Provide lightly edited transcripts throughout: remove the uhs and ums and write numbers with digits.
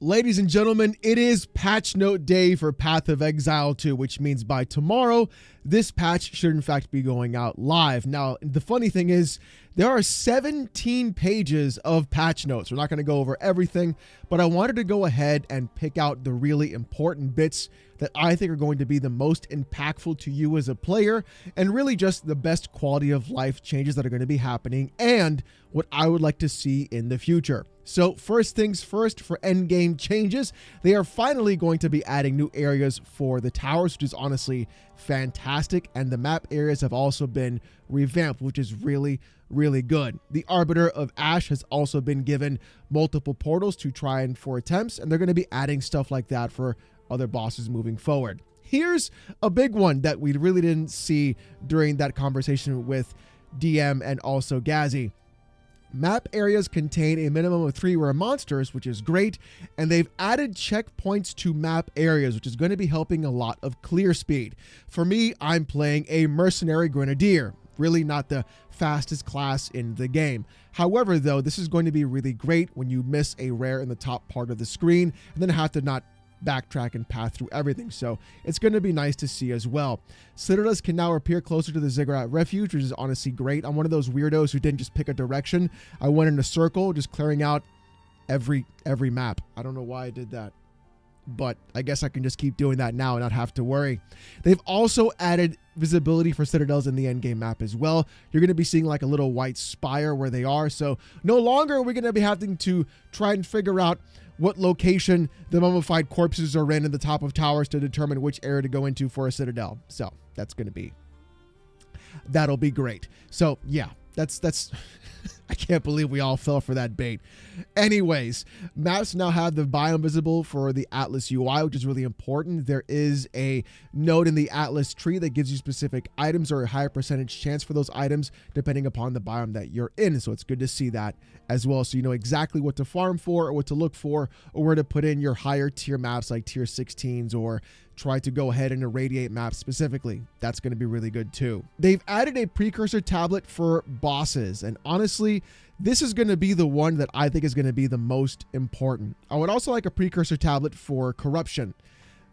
Ladies and gentlemen, it is patch note day for Path of Exile 2, which means by tomorrow, this patch should in fact be going out live. Now, the funny thing is, there are 17 pages of patch notes. We're not going to go over everything, but I wanted to go ahead and pick out the really important bits that I think are going to be the most impactful to you as a player, and really just the best quality of life changes that are going to be happening, and what I would like to see in the future. So first things first, for Endgame Changes, they are finally going to be adding new areas for the towers, which is honestly fantastic. And the map areas have also been revamped, which is really good. The Arbiter of Ash has also been given multiple portals to try and for attempts, and they're going to be adding stuff like that for other bosses moving forward. Here's a big one that we really didn't see during that conversation with DM and also Gazzy. Map areas contain a minimum of 3 rare monsters, which is great, and they've added checkpoints to map areas, which is going to be helping a lot of clear speed. For me, I'm playing a Mercenary Grenadier, really not the fastest class in the game. However, though, this is going to be really great when you miss a rare in the top part of the screen and then have to not backtrack and path through everything, so it's going to be nice to see as well. Citadels can now appear closer to the Ziggurat Refuge, which is honestly great. I'm one of those weirdos who didn't just pick a direction. I went in a circle, just clearing out every map. I don't know why I did that, but I guess I can just keep doing that now and not have to worry. They've also added visibility for citadels in the endgame map as well. You're going to be seeing like a little white spire where they are, so no longer are we going to be having to try and figure out what location the mummified corpses are in the top of towers to determine which area to go into for a citadel. So that'll be great. So yeah, that's I can't believe we all fell for that bait. Anyways, maps now have the biome visible for the Atlas UI, which is really important. There is a node in the Atlas tree that gives you specific items or a higher percentage chance for those items depending upon the biome that you're in. So it's good to see that as well, so you know exactly what to farm for or what to look for, or where to put in your higher tier maps like tier 16s, or try to go ahead and irradiate maps specifically. That's going to be really good too. They've added a precursor tablet for bosses, and honestly, this is going to be the one that I think is going to be the most important. I would also like a precursor tablet for corruption.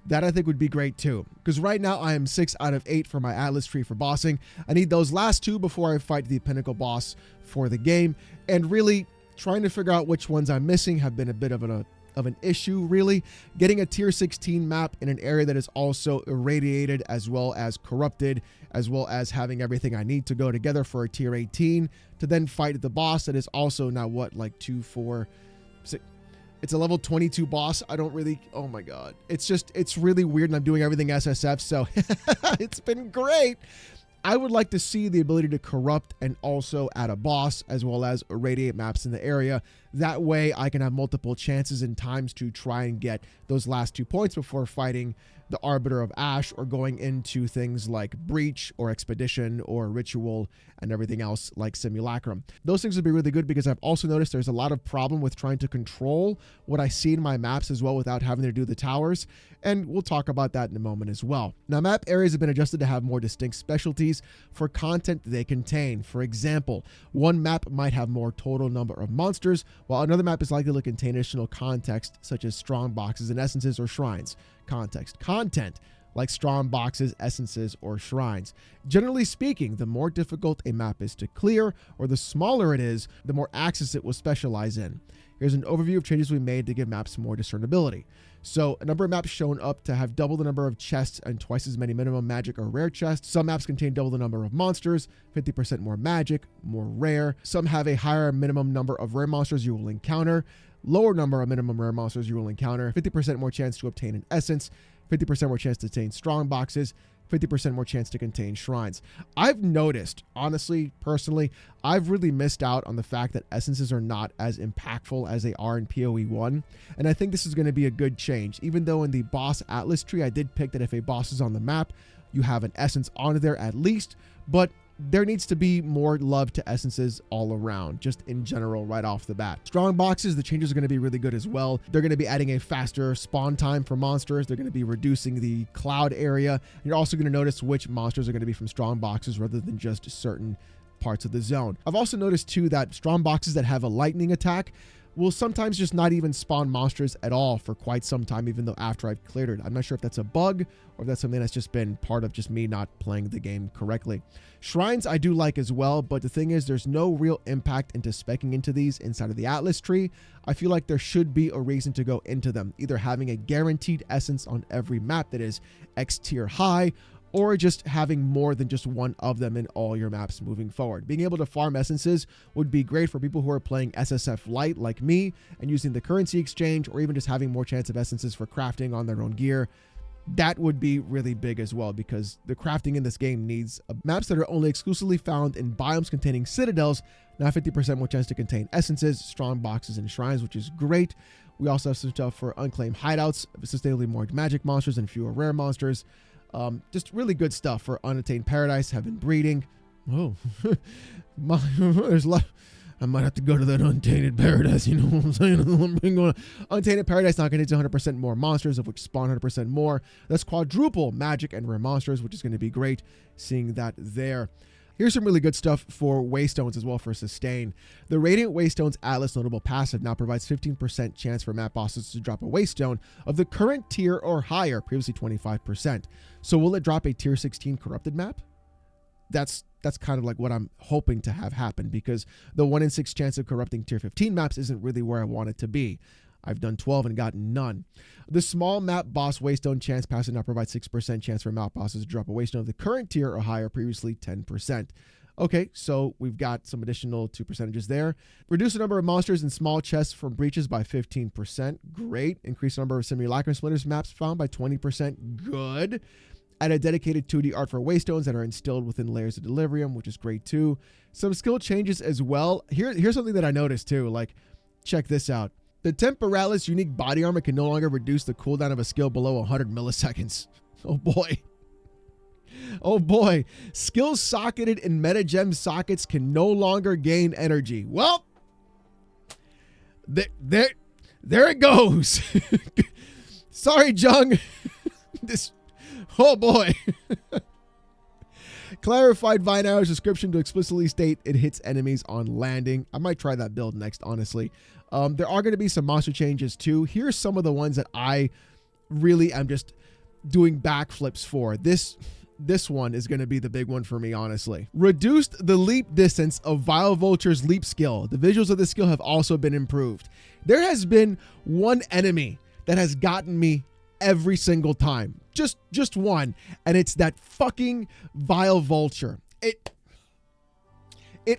That I think would be great too, because right now I am 6 out of 8 for my Atlas tree for bossing. I need those last 2 before I fight the pinnacle boss for the game, and really trying to figure out which ones I'm missing have been a bit of an issue, really. Getting a tier 16 map in an area that is also irradiated as well as corrupted, as well as having everything I need to go together for a tier 18 to then fight the boss that is also now what, like 2, 4, 6. It's a level 22 boss. I don't really, oh my God. It's really weird, and I'm doing everything SSF, so it's been great. I would like to see the ability to corrupt and also add a boss as well as irradiate maps in the area. That way I can have multiple chances and times to try and get those last 2 points before fighting the Arbiter of Ash, or going into things like Breach or Expedition or Ritual and everything else like Simulacrum. Those things would be really good, because I've also noticed there's a lot of problem with trying to control what I see in my maps as well without having to do the towers, and we'll talk about that in a moment as well. Now, map areas have been adjusted to have more distinct specialties for content they contain. For example, one map might have more total number of monsters, while another map is likely to contain additional context such as strong boxes and essences or shrines. Content like strong boxes, essences, or shrines. Generally speaking, the more difficult a map is to clear, or the smaller it is, the more axes it will specialize in. Here's an overview of changes we made to give maps more discernibility. So a number of maps shown up to have double the number of chests and twice as many minimum magic or rare chests. Some maps contain double the number of monsters, 50% more magic, more rare. Some have a higher minimum number of rare monsters you will encounter, lower number of minimum rare monsters you will encounter, 50% more chance to obtain an essence, 50% more chance to contain strong boxes, 50% more chance to contain shrines. I've noticed, honestly, personally, I've really missed out on the fact that essences are not as impactful as they are in PoE 1, and I think this is going to be a good change. Even though in the boss Atlas tree, I did pick that if a boss is on the map, you have an essence on there at least, but there needs to be more love to essences all around, just in general, right off the bat. Strong boxes, the changes are going to be really good as well. They're going to be adding a faster spawn time for monsters. They're going to be reducing the cloud area. You're also going to notice which monsters are going to be from strong boxes rather than just certain parts of the zone. I've also noticed too that strong boxes that have a lightning attack will sometimes just not even spawn monsters at all for quite some time, even though after I've cleared it. I'm not sure if that's a bug or if that's something that's just been part of just me not playing the game correctly. Shrines I do like as well, but the thing is there's no real impact into speccing into these inside of the Atlas tree. I feel like there should be a reason to go into them, either having a guaranteed essence on every map that is X tier high, or just having more than just one of them in all your maps moving forward. Being able to farm essences would be great for people who are playing SSF light like me and using the currency exchange, or even just having more chance of essences for crafting on their own gear. That would be really big as well, because the crafting in this game needs maps that are only exclusively found in biomes containing citadels, now 50% more chance to contain essences, strong boxes, and shrines, which is great. We also have some stuff for unclaimed hideouts, sustainably more magic monsters and fewer rare monsters. Just really good stuff for Unattained Paradise, have been breeding. Oh, there's a lot. I might have to go to that Untainted Paradise, you know what I'm saying? Untainted Paradise not going to 100% more monsters, of which spawn 100% more. That's quadruple magic and rare monsters, which is going to be great seeing that there. Here's some really good stuff for Waystones as well for sustain. The Radiant Waystones Atlas notable passive now provides 15% chance for map bosses to drop a Waystone of the current tier or higher, previously 25%. So will it drop a tier 16 corrupted map? That's kind of like what I'm hoping to have happen, because the 1 in 6 chance of corrupting tier 15 maps isn't really where I want it to be. I've done 12 and gotten none. The small map boss Waystone chance passive now provides 6% chance for map bosses to drop a Waystone of the current tier or higher, previously 10%. Okay, so we've got some additional 2% there. Reduce the number of monsters in small chests from breaches by 15%. Great. Increase the number of simulacrum splitters maps found by 20%. Good. Add a dedicated 2D art for Waystones that are instilled within layers of Delirium, which is great too. Some skill changes as well. Here's something that I noticed too. Like, check this out. The Temporalis unique body armor can no longer reduce the cooldown of a skill below 100 milliseconds. Oh boy. Oh boy. Skills socketed in metagem sockets can no longer gain energy. Well, there it goes. Sorry, Jung. Oh boy. Clarified Vine Arrow's description to explicitly state it hits enemies on landing. I might try that build next, honestly. There are going to be some monster changes too. Here's some of the ones that I really am just doing backflips for. This one is going to be the big one for me, honestly. Reduced the leap distance of Vile Vulture's leap skill. The visuals of this skill have also been improved. There has been one enemy that has gotten me every single time. Just one. And it's that fucking Vile Vulture. It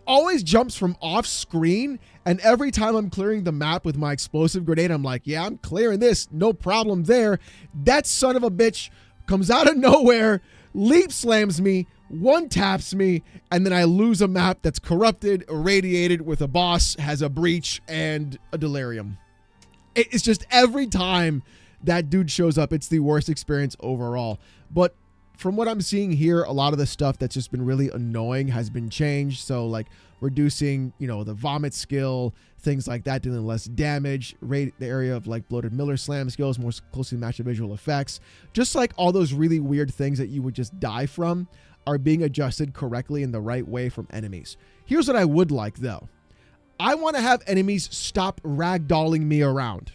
always jumps from off screen, and every time I'm clearing the map with my explosive grenade, I'm like, yeah, I'm clearing this. No problem there. That son of a bitch comes out of nowhere, leap slams me, one taps me, and then I lose a map that's corrupted, irradiated with a boss, has a breach, and a delirium. It's just every time that dude shows up, it's the worst experience overall. But from what I'm seeing here, a lot of the stuff that's just been really annoying has been changed. So like reducing, the vomit skill, things like that, dealing less damage, the area of like bloated Miller slam skills, more closely matched to visual effects. Just like all those really weird things that you would just die from are being adjusted correctly in the right way from enemies. Here's what I would like though. I want to have enemies stop ragdolling me around.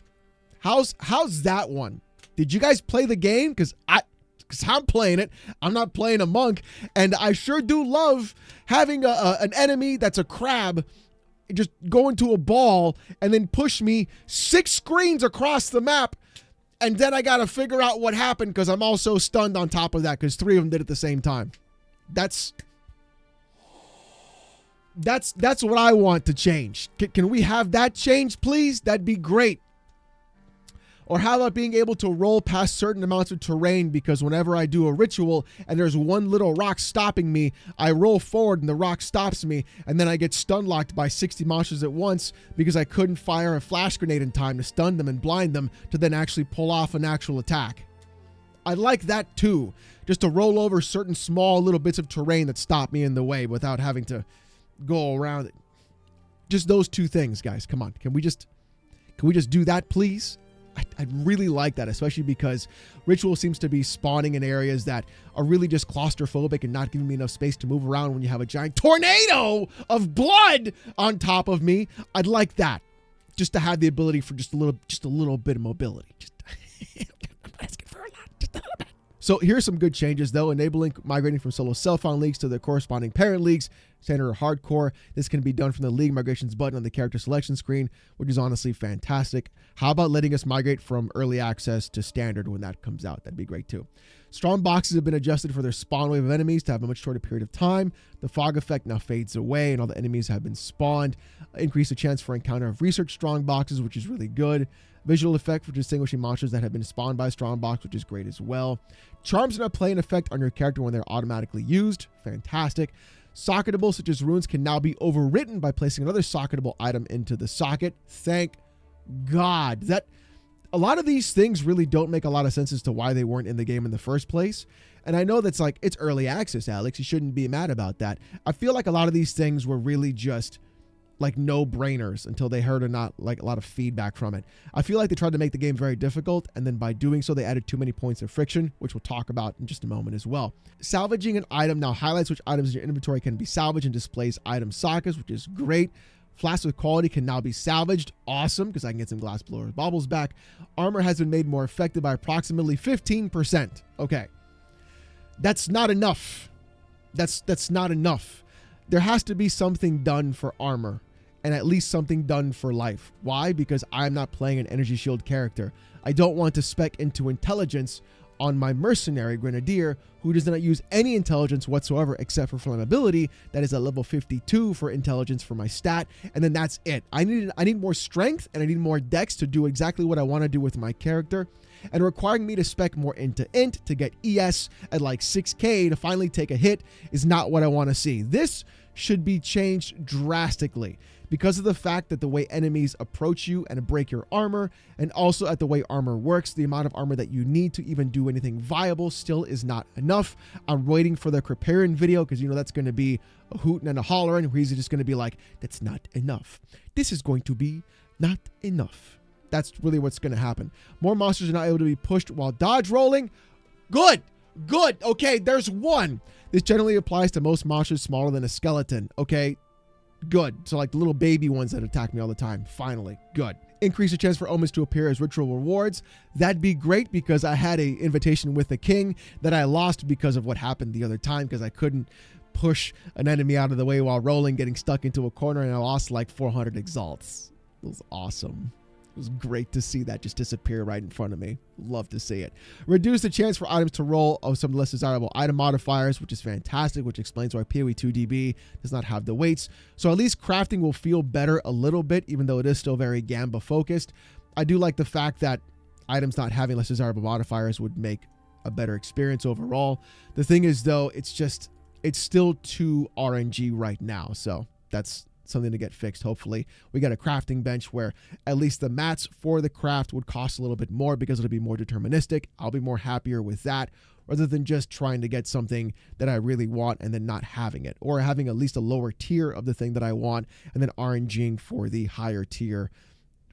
How's that one? Did you guys play the game? Because I'm playing it. I'm not playing a monk. And I sure do love having an enemy that's a crab just go into a ball and then push me 6 screens across the map. And then I got to figure out what happened because I'm also stunned on top of that because 3 of them did it at the same time. That's what I want to change. Can we have that change, please? That'd be great. Or how about being able to roll past certain amounts of terrain, because whenever I do a ritual and there's one little rock stopping me, I roll forward and the rock stops me, and then I get stun locked by 60 monsters at once because I couldn't fire a flash grenade in time to stun them and blind them to then actually pull off an actual attack. I like that too, just to roll over certain small little bits of terrain that stop me in the way without having to go around it. Just those 2 things, guys. Come on. Can we just do that, please? I'd really like that, especially because Ritual seems to be spawning in areas that are really just claustrophobic and not giving me enough space to move around when you have a giant tornado of blood on top of me. I'd like that. just to have the ability for just a little bit of mobility. Just I'm asking for a lot, just a little bit. So here's some good changes though, enabling migrating from solo self-found leagues to their corresponding parent leagues, standard or hardcore. This can be done from the league migrations button on the character selection screen, which is honestly fantastic. How about letting us migrate from early access to standard when that comes out? That'd be great too. Strong boxes have been adjusted for their spawn wave of enemies to have a much shorter period of time. The fog effect now fades away and all the enemies have been spawned. Increase the chance for encounter of research strong boxes, which is really good. Visual effect for distinguishing monsters that have been spawned by strong box, which is great as well. Charms do not play an effect on your character when they're automatically used. Fantastic. Socketables such as runes can now be overwritten by placing another socketable item into the socket. Thank God. That a lot of these things really don't make a lot of sense as to why they weren't in the game in the first place. And I know that's like, it's early access, Alex. You shouldn't be mad about that. I feel like a lot of these things were really just like no-brainers until they heard a lot of feedback from it. I feel like they tried to make the game very difficult, and then by doing so, they added too many points of friction, which we'll talk about in just a moment as well. Salvaging an item now highlights which items in your inventory can be salvaged and displays item sockets, which is great. Flasks with quality can now be salvaged. Awesome, because I can get some glass blowers baubles back. Armor has been made more effective by approximately 15%. Okay. That's not enough. That's not enough. There has to be something done for armor, and at least something done for life. Why? Because I'm not playing an energy shield character. I don't want to spec into intelligence on my mercenary grenadier who does not use any intelligence whatsoever except for flammability. That is a level 52 for intelligence for my stat, and then that's it. I need more strength and I need more dex to do exactly what I want to do with my character, and requiring me to spec more into int to get ES at like 6k to finally take a hit is not what I want to see. This should be changed drastically because of the fact that the way enemies approach you and break your armor, and also at the way armor works, the amount of armor that you need to even do anything viable still is not enough. I'm waiting for the Kriparian video because, you know, that's going to be a hootin' and a hollering where he's just going to be like, that's not enough. This is going to be not enough. That's really what's going to happen. More monsters are not able to be pushed while dodge rolling. Good. Good. Okay, there's one. This generally applies to most monsters smaller than a skeleton. Okay, good. So like the little baby ones that attack me all the time. Finally, good. Increase the chance for omens to appear as ritual rewards. That'd be great because I had an invitation with the king that I lost because of what happened the other time, because I couldn't push an enemy out of the way while rolling, getting stuck into a corner, and I lost like 400 exalts. It was awesome. It was great to see that just disappear right in front of me. Love to see it. Reduce the chance for items to roll of some less desirable item modifiers, which is fantastic, which explains why PoE 2DB does not have the weights. So at least crafting will feel better a little bit, even though it is still very Gamba focused. I do like the fact that items not having less desirable modifiers would make a better experience overall. The thing is though, it's still too RNG right now. So that's something to get fixed. Hopefully we got a crafting bench where at least the mats for the craft would cost a little bit more because it'll be more deterministic. I'll be more happier with that rather than just trying to get something that I really want and then not having it, or having at least a lower tier of the thing that I want and then RNGing for the higher tier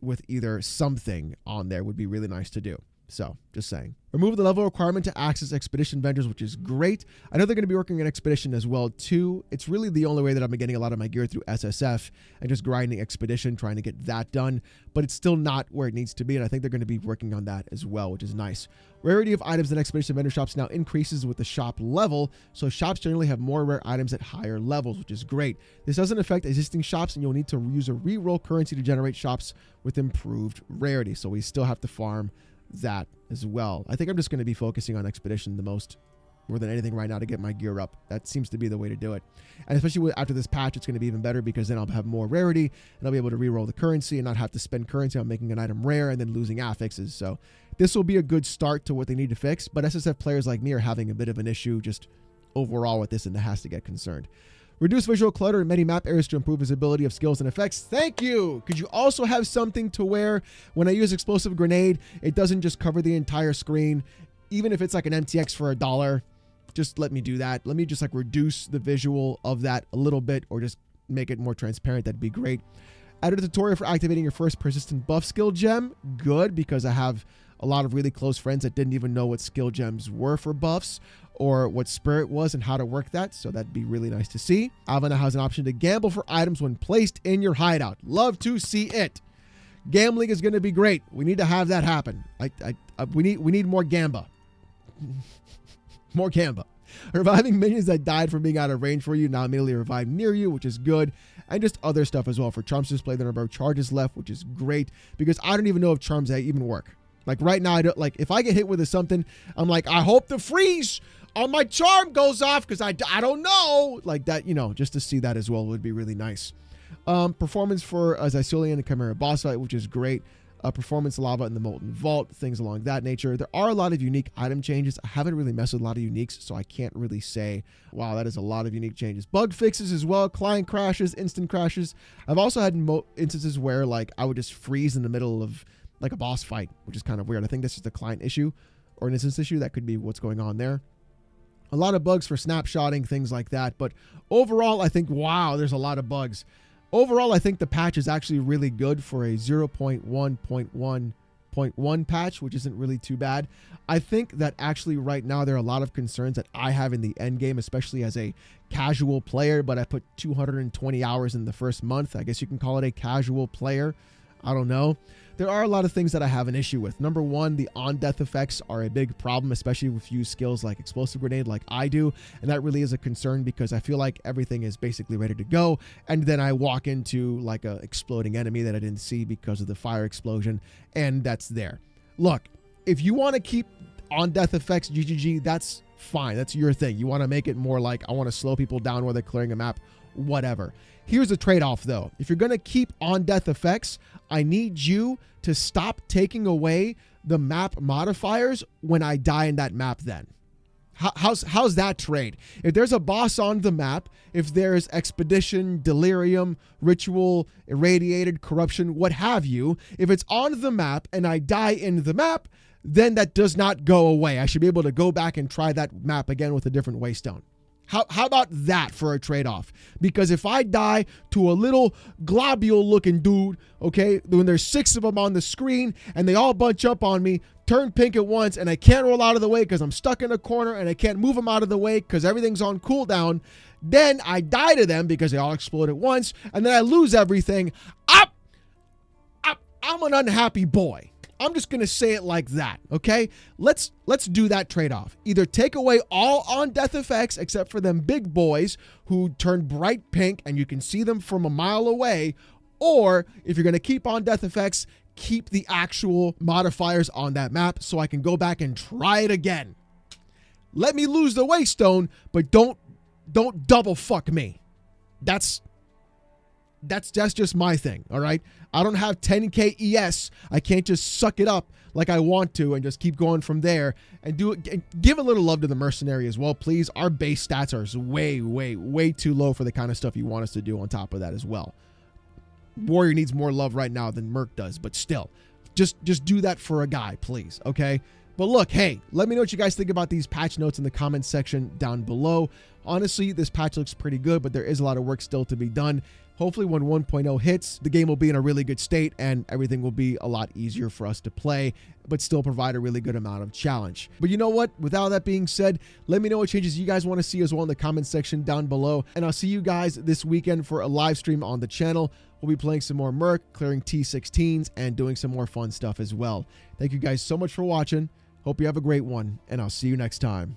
with either something on there would be really nice to do. So just saying. Remove the level requirement to access expedition vendors, which is great. I know they're going to be working on expedition as well too. It's really the only way that I've been getting a lot of my gear through SSF and just grinding expedition, trying to get that done, but it's still not where it needs to be. And I think they're going to be working on that as well, which is nice. Rarity of items in expedition vendor shops now increases with the shop level. So shops generally have more rare items at higher levels, which is great. This doesn't affect existing shops, and you'll need to use a reroll currency to generate shops with improved rarity. So we still have to farm that as well. I think I'm just going to be focusing on expedition the most, more than anything right now, to get my gear up. That seems to be the way to do it. And especially after this patch, it's going to be even better because then I'll have more rarity and I'll be able to reroll the currency and not have to spend currency on making an item rare and then losing affixes. So this will be a good start to what they need to fix, but SSF players like me are having a bit of an issue just overall with this, and it has to get concerned. Reduce visual clutter in many map areas to improve visibility of skills and effects. Thank you. Could you also have something to where when I use explosive grenade, it doesn't just cover the entire screen? Even if it's like an MTX for $1, just let me do that. Let me just like reduce the visual of that a little bit, or just make it more transparent. That'd be great. Add a tutorial for activating your first persistent buff skill gem. Good, because I have a lot of really close friends that didn't even know what skill gems were for buffs or what spirit was and how to work that. So that'd be really nice to see. Alva now has an option to gamble for items when placed in your hideout. Love to see it. Gambling is going to be great. We need to have that happen. We need more gamba. More gamba. Reviving minions that died from being out of range for you now immediately revive near you, which is good. And just other stuff as well. For charms to display the number of charges left, which is great. Because I don't even know if charms even work. Like right now, I don't, like if I get hit with something, I'm like, I hope the freeze on my charm goes off because I don't know. Like that, you know, just to see that as well would be really nice. Performance for Zycilian and Chimera boss fight, which is great. Performance lava in the Molten Vault, things along that nature. There are a lot of unique item changes. I haven't really messed with a lot of uniques, so I can't really say, wow, that is a lot of unique changes. Bug fixes as well, client crashes, instant crashes. I've also had instances where like I would just freeze in the middle of like a boss fight, which is kind of weird. I think this is a client issue or an instance issue. That could be what's going on there. A lot of bugs for snapshotting, things like that. But overall, I think, wow, there's a lot of bugs. Overall, I think the patch is actually really good for a 0.1.1.1 patch, which isn't really too bad. I think that actually right now there are a lot of concerns that I have in the end game, especially as a casual player, but I put 220 hours in the first month. I guess you can call it a casual player. I don't know. There are a lot of things that I have an issue with. Number one, the on-death effects are a big problem, especially if you use skills like Explosive Grenade like I do. And that really is a concern because I feel like everything is basically ready to go. And then I walk into like a exploding enemy that I didn't see because of the fire explosion. And that's there. Look, if you want to keep on-death effects GGG, that's fine. That's your thing. You want to make it more like I want to slow people down while they're clearing a map, whatever. Here's a trade-off though. If you're going to keep on-death effects, I need you to stop taking away the map modifiers when I die in that map then. How's that trade? If there's a boss on the map, if there's Expedition, Delirium, Ritual, Irradiated, Corruption, what have you, if it's on the map and I die in the map, then that does not go away. I should be able to go back and try that map again with a different waystone. How about that for a trade-off? Because if I die to a little globule-looking dude, okay, when there's 6 of them on the screen and they all bunch up on me, turn pink at once, and I can't roll out of the way because I'm stuck in a corner and I can't move them out of the way because everything's on cooldown, then I die to them because they all explode at once, and then I lose everything. I'm an unhappy boy. I'm just going to say it like that, okay? Let's do that trade-off. Either take away all on-death effects except for them big boys who turn bright pink and you can see them from a mile away, or if you're going to keep on-death effects, keep the actual modifiers on that map so I can go back and try it again. Let me lose the waystone, but don't double fuck me. That's just my thing, all right? I don't have 10k ES. I can't just suck it up like I want to and just keep going from there and do it. Give a little love to the mercenary as well, please. Our base stats are way too low for the kind of stuff you want us to do on top of that as well. Warrior needs more love right now than Merc does, but still, just do that for a guy, please, okay? But look, hey, let me know what you guys think about these patch notes in the comments section down below. Honestly, this patch looks pretty good, but there is a lot of work still to be done. Hopefully when 1.0 hits, the game will be in a really good state and everything will be a lot easier for us to play, but still provide a really good amount of challenge. But you know what? With all that being said, let me know what changes you guys want to see as well in the comments section down below. And I'll see you guys this weekend for a live stream on the channel. We'll be playing some more Merc, clearing T16s, and doing some more fun stuff as well. Thank you guys so much for watching. Hope you have a great one, and I'll see you next time.